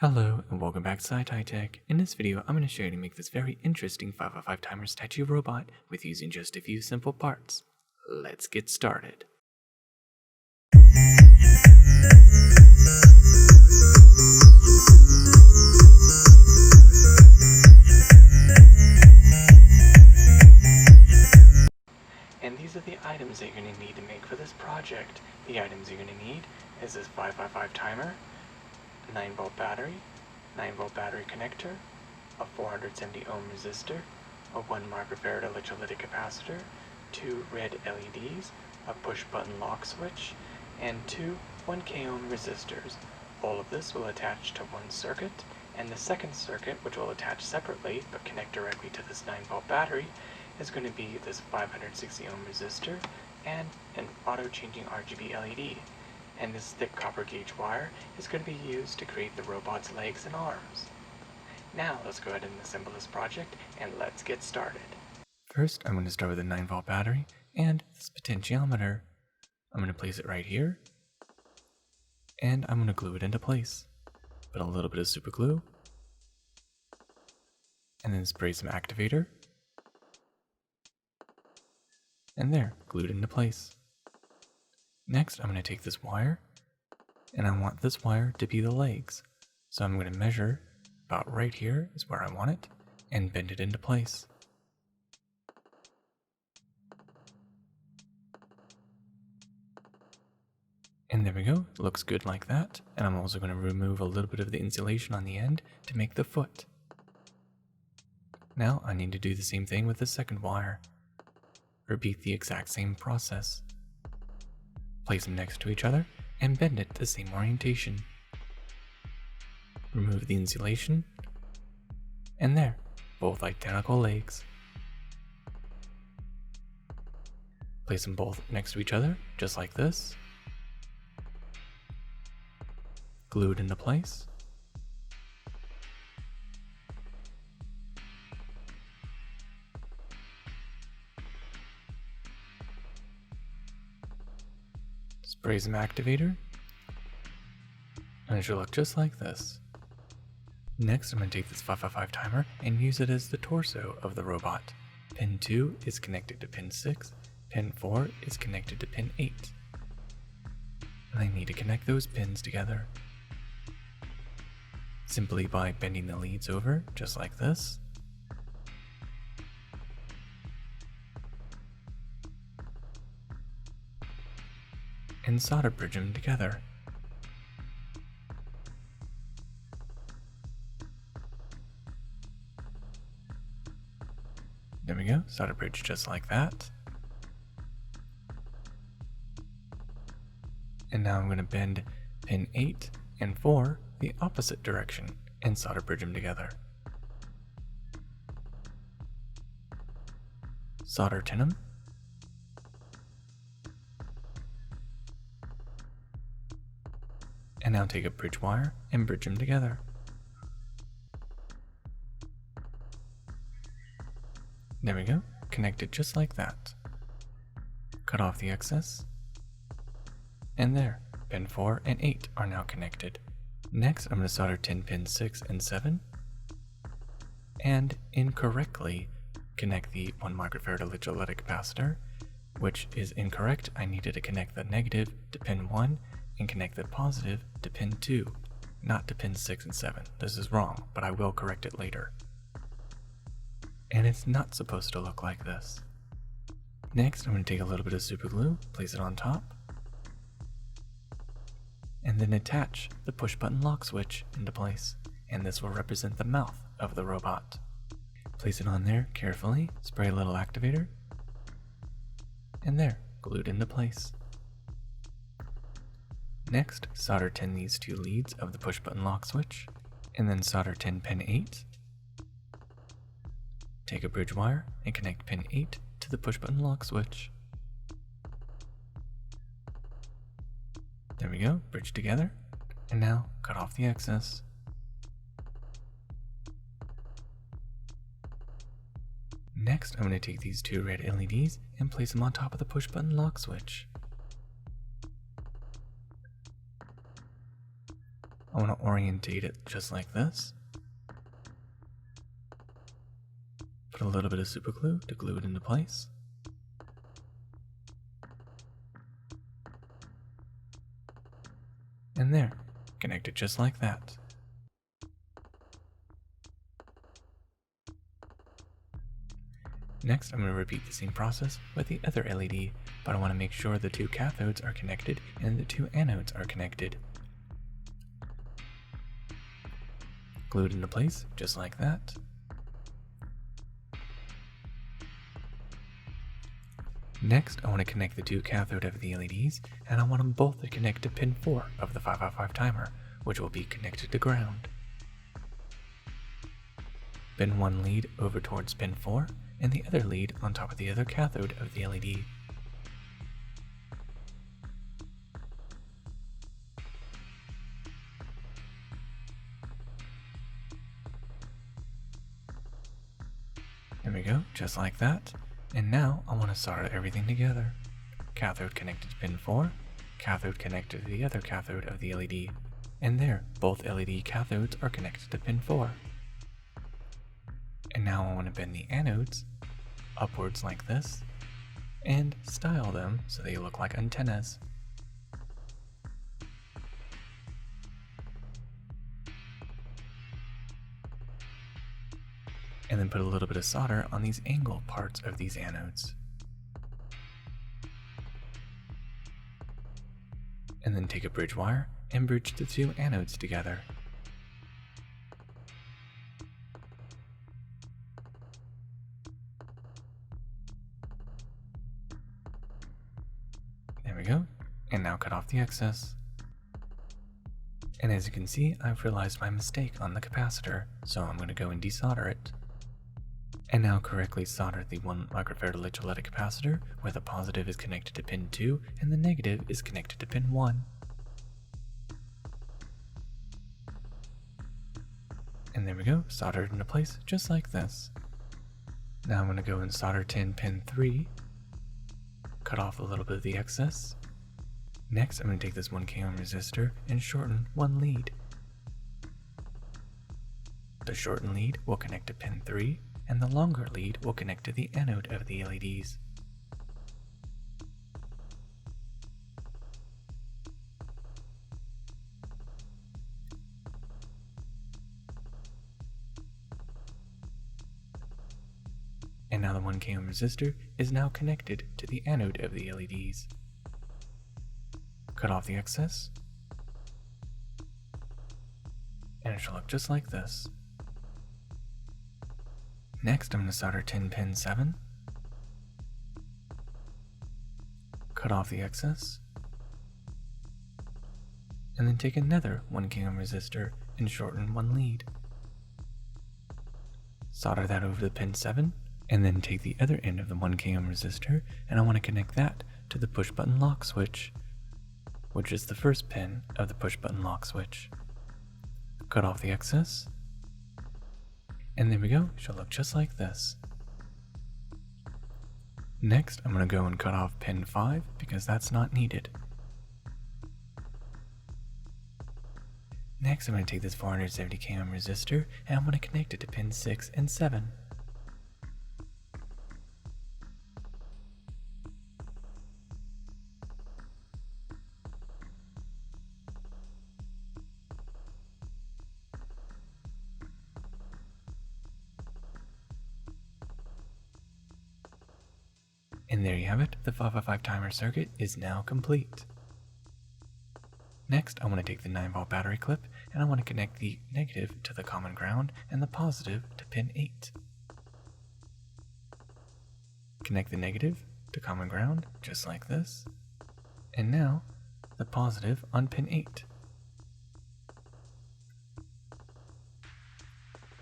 Hello and welcome back to SciTech. In this video, I'm going to show you how to make this very interesting 5x5 timer statue robot with using just a few simple parts. Let's get started. And these are the items that you're going to need to make for this project. The items you're going to need is this 5x5 timer, 9-volt battery, 9-volt battery connector, a 470 ohm resistor, a 1 microfarad electrolytic capacitor, 2 red LEDs, a push button lock switch, and 2 1K ohm resistors. All of this will attach to one circuit, and the second circuit, which will attach separately but connect directly to this 9-volt battery, is going to be this 560 ohm resistor and an auto-changing RGB LED. And this thick copper gauge wire is going to be used to create the robot's legs and arms. Now let's go ahead and assemble this project and let's get started. First, I'm going to start with a 9-volt battery and this potentiometer. I'm going to place it right here and I'm going to glue it into place. Put a little bit of super glue and then spray some activator. And there, glued into place. Next, I'm going to take this wire, and I want this wire to be the legs. So I'm going to measure about right here is where I want it, and bend it into place. And there we go, it looks good like that. And I'm also going to remove a little bit of the insulation on the end to make the foot. Now I need to do the same thing with the second wire. Repeat the exact same process. Place them next to each other and bend it the same orientation. Remove the insulation, and there, both identical legs. Place them both next to each other, just like this. Glue it into place. Spray some activator, and it should look just like this. Next, I'm going to take this 5x5 timer and use it as the torso of the robot. Pin 2 is connected to pin 6, pin 4 is connected to pin 8. And I need to connect those pins together. Simply by bending the leads over, just like this. And solder bridge them together. There we go, solder bridge just like that. And now I'm going to bend pin 8 and 4 the opposite direction and solder bridge them together. Solder tin them. And now take a bridge wire and bridge them together. There we go, connected just like that. Cut off the excess. And there, pin 4 and 8 are now connected. Next, I'm going to solder tin pins 6 and 7. And incorrectly connect the 1 microfarad electrolytic capacitor, which is incorrect. I needed to connect the negative to pin 1 and connect the positive to pin 2, not to pin 6 and 7. This is wrong, but I will correct it later. And it's not supposed to look like this. Next, I'm going to take a little bit of super glue, place it on top, and then attach the push button lock switch into place. And this will represent the mouth of the robot. Place it on there carefully, spray a little activator, and there, glued into place. Next, solder tin these 2 leads of the push button lock switch, and then solder tin pin 8. Take a bridge wire and connect pin 8 to the push button lock switch. There we go, bridge together, and now cut off the excess. Next, I'm going to take these 2 red LEDs and place them on top of the push button lock switch. I want to orientate it just like this. Put a little bit of super glue to glue it into place. And there, connect it just like that. Next, I'm going to repeat the same process with the other LED, but I want to make sure the two cathodes are connected and the two anodes are connected. Glue it into place just like that. Next, I want to connect the two cathode of the LEDs, and I want them both to connect to pin 4 of the 5x5 timer, which will be connected to ground. Pin 1 lead over towards pin 4, and the other lead on top of the other cathode of the LED. There we go, just like that. And now I want to solder everything together. Cathode connected to pin 4, cathode connected to the other cathode of the LED. And there, both LED cathodes are connected to pin 4. And now I want to bend the anodes upwards like this, and style them so they look like antennas. And then put a little bit of solder on these angle parts of these anodes. And then take a bridge wire and bridge the two anodes together. There we go, and now cut off the excess. And as you can see, I've realized my mistake on the capacitor, so I'm going to go and desolder it. And now correctly solder the 1 microfarad electrolytic capacitor, where the positive is connected to pin 2 and the negative is connected to pin 1. And there we go, soldered into place just like this. Now I'm going to go and solder tin pin 3, cut off a little bit of the excess. Next, I'm going to take this 1 k ohm resistor and shorten one lead. The shortened lead will connect to pin 3, and the longer lead will connect to the anode of the LEDs. And now the 1 k ohm resistor is now connected to the anode of the LEDs. Cut off the excess, and it should look just like this. Next, I'm going to solder tin pin 7, cut off the excess, and then take another 1 k ohm resistor and shorten one lead. Solder that over the pin 7, and then take the other end of the 1 k ohm resistor, and I want to connect that to the push button lock switch, which is the first pin of the push button lock switch. Cut off the excess, and there we go, it should look just like this. Next, I'm going to go and cut off pin 5 because that's not needed. Next, I'm going to take this 470 k ohm resistor and I'm going to connect it to pin 6 and 7. And there you have it, the 5x5 timer circuit is now complete. Next, I want to take the 9-volt battery clip and I want to connect the negative to the common ground and the positive to pin 8. Connect the negative to common ground just like this, and now the positive on pin 8.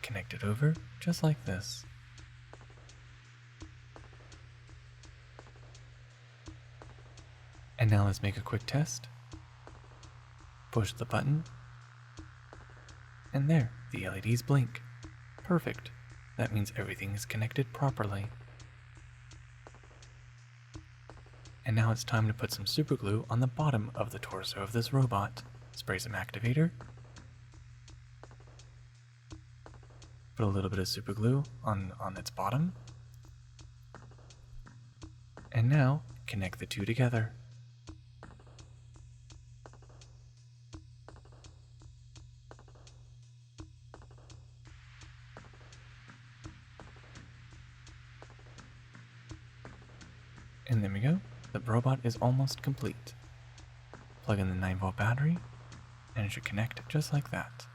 Connect it over just like this. And now let's make a quick test. Push the button, and there, the LEDs blink. Perfect. That means everything is connected properly. And now it's time to put some super glue on the bottom of the torso of this robot. Spray some activator, Put a little bit of super glue on its bottom. And now, connect the two together. And there we go, the robot is almost complete. Plug in the 9-volt battery, and it should connect just like that.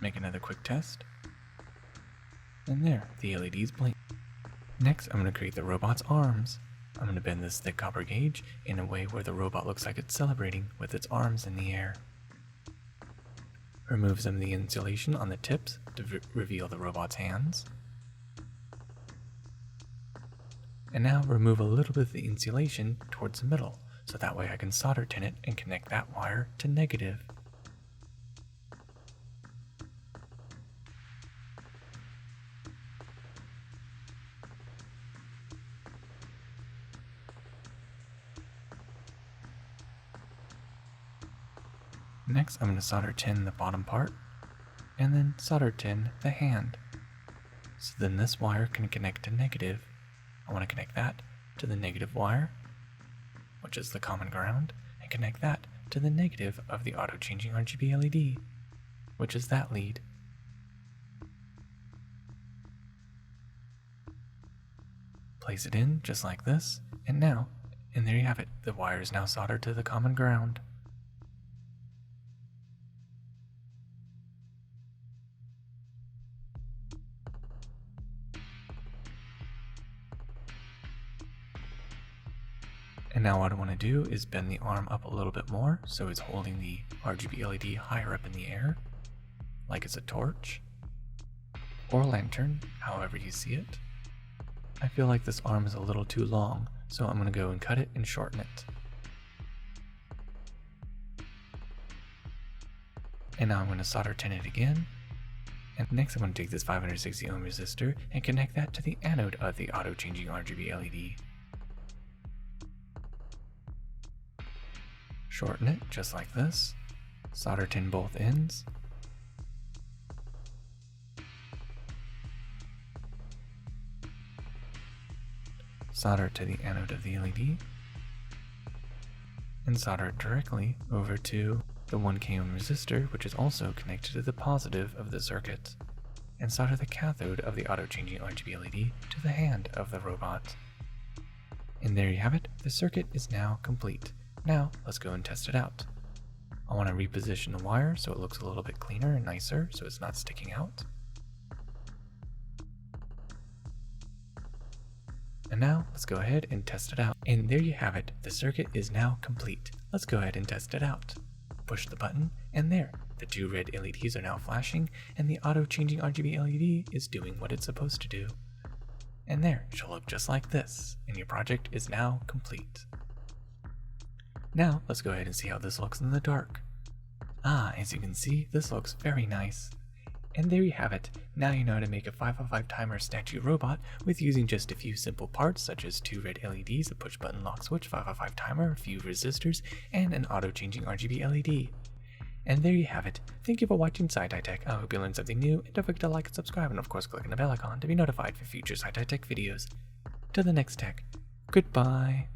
Make another quick test. And there, the LEDs blink. Next, I'm going to create the robot's arms. I'm going to bend this thick copper gauge in a way where the robot looks like it's celebrating with its arms in the air. Remove some of the insulation on the tips to reveal the robot's hands. And now remove a little bit of the insulation towards the middle, so that way I can solder tin it and connect that wire to negative. Next, I'm going to solder tin the bottom part, and then solder tin the hand. So then this wire can connect to negative. I want to connect that to the negative wire, which is the common ground, and connect that to the negative of the auto-changing RGB LED, which is that lead. Place it in just like this, and there you have it. The wire is now soldered to the common ground. And now what I want to do is bend the arm up a little bit more so it's holding the RGB LED higher up in the air, like it's a torch, or a lantern, however you see it. I feel like this arm is a little too long, so I'm going to go and cut it and shorten it. And now I'm going to solder tin it again. And next I'm going to take this 560 ohm resistor and connect that to the anode of the auto-changing RGB LED. Shorten it just like this. Solder tin both ends. Solder to the anode of the LED. And solder it directly over to the 1K ohm resistor, which is also connected to the positive of the circuit. And solder the cathode of the auto-changing RGB LED to the hand of the robot. And there you have it, the circuit is now complete. Now, let's go and test it out. I want to reposition the wire so it looks a little bit cleaner and nicer so it's not sticking out. And now, let's go ahead and test it out. And there you have it, the circuit is now complete. Let's go ahead and test it out. Push the button, and there, the two red LEDs are now flashing, and the auto-changing RGB LED is doing what it's supposed to do. And there, it should look just like this, and your project is now complete. Now, let's go ahead and see how this looks in the dark. As you can see, this looks very nice. And there you have it. Now you know how to make a 5x5 timer statue robot with using just a few simple parts such as two red LEDs, a push button lock switch, 5x5 timer, a few resistors, and an auto-changing RGB LED. And there you have it. Thank you for watching SciTech Tech. I hope you learned something new, and don't forget to like and subscribe, and of course click on the bell icon to be notified for future SciTech Tech videos. Till the next tech, goodbye.